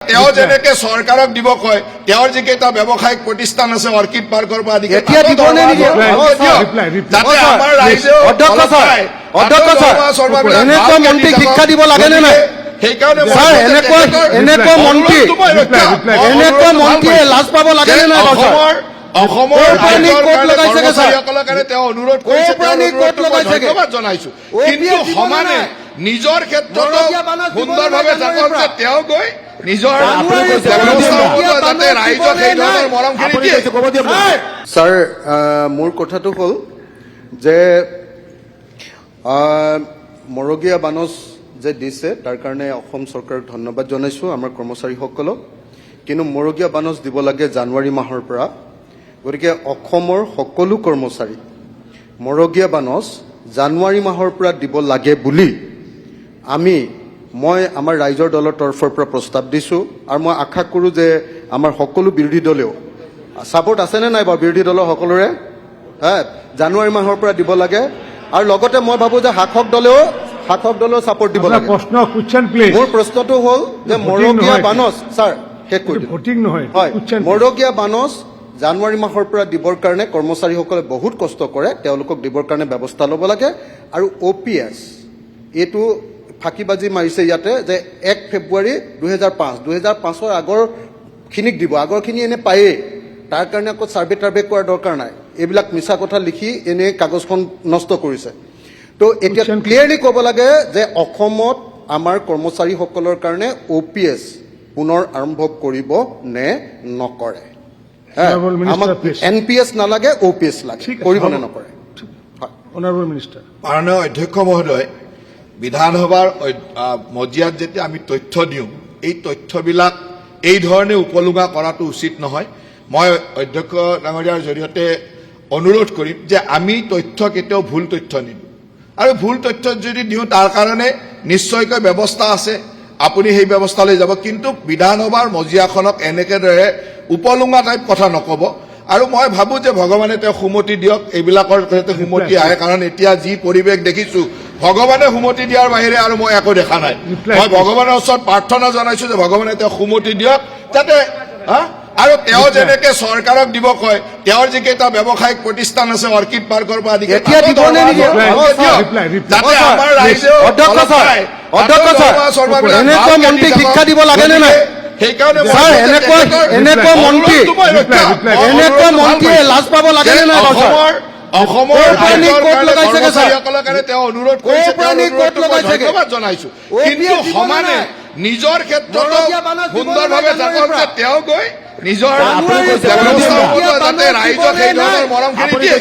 তেওঁ যেনেকে চৰকাৰক দিব কয় তেওঁৰ যিকেইটা ব্যৱসায়িক প্ৰতিষ্ঠান আছে অৰ্কিড পাৰ্কৰ পৰা আদি যাতে আমাৰ ৰাইজেও মন্ত্ৰীক শিক্ষা দিব লাগে নে নাই? সেইকাৰণে এনেকুৱা মন্ত্ৰীয়ে লাজ পাব লাগে নে নাই? অসমৰ কৰ্মচাৰীসকলৰ কাৰণে তেওঁ অনুৰোধ কৰিছে, ধন্যবাদ জনাইছো। কিন্তু সমানে নিজৰ ক্ষেত্ৰত সুন্দৰভাৱে যাতে তেওঁ গৈ নিজৰ যাতে ৰাইজক সেই ধৰণৰ মৰমখিনি দিয়ে। ছাৰ, মোৰ কথাটো হ'ল যে মৰগীয়া বানচ যে দিছে তাৰ কাৰণে অসম চৰকাৰক ধন্যবাদ জনাইছো, আমাৰ কৰ্মচাৰীসকলক। কিন্তু মৰগীয়া বানচ দিব লাগে জানুৱাৰী মাহৰ পৰা। গতিকে অসমৰ সকলো কৰ্মচাৰী মৰগীয়া বানচ জানুৱাৰী মাহৰ পৰা দিব লাগে বুলি মই আমাৰ ৰাইজৰ দলৰ তৰফৰ পৰা প্ৰস্তাৱ দিছোঁ। আৰু মই আশা কৰোঁ যে আমাৰ সকলো বিৰোধী দলেও ছাপোৰ্ট আছেনে নাই বাৰু বিৰোধী দলৰ সকলোৰে? জানুৱাৰী মাহৰ পৰা দিব লাগে। আৰু লগতে মই ভাবোঁ যে শাসক দলেও ছাপোৰ্ট দিব লাগে। মোৰ প্ৰশ্নটো হ'ল যে মৰগীয়া বানচ, ছাৰ শেষ কৰি হয়, মৰগীয়া বানচ জানুৱাৰী মাহৰ পৰা দিবৰ কাৰণে কৰ্মচাৰীসকলে বহুত কষ্ট কৰে, তেওঁলোকক দিবৰ কাৰণে ব্যৱস্থা ল'ব লাগে। আৰু OPS এইটো ফাঁকিবাজি মাৰিছে ইয়াতে যে 1 ফেব্ৰুৱাৰী 2005 আগৰখিনিক দিব, আগৰখিনি এনে পায়েই, তাৰ কাৰণে আকৌ ছাৰ্ভে কৰাৰ দৰকাৰ নাই। এইবিলাক মিছা কথা লিখি এনে কাগজখন নষ্ট কৰিছে। তো এতিয়া ক্লিয়াৰলি ক'ব লাগে যে অসমত আমাৰ কৰ্মচাৰীসকলৰ কাৰণে OPS পুনৰ আৰম্ভ কৰিব নে নকৰে? আমাক NPS নালাগে, OPS লাগে, কৰিব নে নকৰে? মাননীয় অধ্যক্ষ মহোদয়, বিধানসভাৰ মজিয়াত যেতিয়া আমি তথ্য দিওঁ, এই তথ্যবিলাক এই ধৰণে উপলুঙা কৰাটো উচিত নহয়। মই অধ্যক্ষ ডাঙৰীয়াৰ জৰিয়তে অনুৰোধ কৰিম যে আমি তথ্য কেতিয়াও ভুল তথ্য নিদিওঁ, আৰু ভুল তথ্য যদি দিওঁ তাৰ কাৰণে নিশ্চয়কৈ ব্যৱস্থা আছে, আপুনি সেই ব্যৱস্থালৈ যাব। কিন্তু বিধানসভাৰ মজিয়াখনক এনেকেদৰে উপলুঙা টাইপ কথা নক'ব। আৰু মই ভাবোঁ যে ভগৱানে তেওঁ সুমতি দিয়ক, এইবিলাকৰ যাতে সুমতি আহে, কাৰণ এতিয়া যি পৰিৱেশ দেখিছোঁ ভগৱানে সুমতি দিয়াৰ বাহিৰে আৰু মই একো দেখা নাই। মই ভগৱানৰ ওচৰত প্ৰাৰ্থনা জনাইছো যে ভগৱানে তেওঁ সুমতি দিয়ক, যাতে আৰু তেওঁ যেনেকে চৰকাৰক দিব কয় তেওঁৰ যিকেইটা ব্যৱসায়িক প্ৰতিষ্ঠান আছে অৰ্কিড পাৰ্কৰ পৰা আদি যাতে আমাৰ ৰাইজেও মন্ত্ৰীক শিক্ষা দিব লাগে নে নাই? সেইকাৰণে মন্ত্ৰীয়ে লাজ পাব লাগে নে নাই? অসমৰ কৰ্মচাৰীসকলৰ কাৰণে তেওঁ অনুৰোধ কৰিছে, ধন্যবাদ জনাইছো। কিন্তু সমানে নিজৰ ক্ষেত্ৰত সুন্দৰভাৱে যাতে তেওঁ গৈ নিজৰ যাতে ৰাইজক সেই ধৰণৰ মৰমখিনি দিয়ে।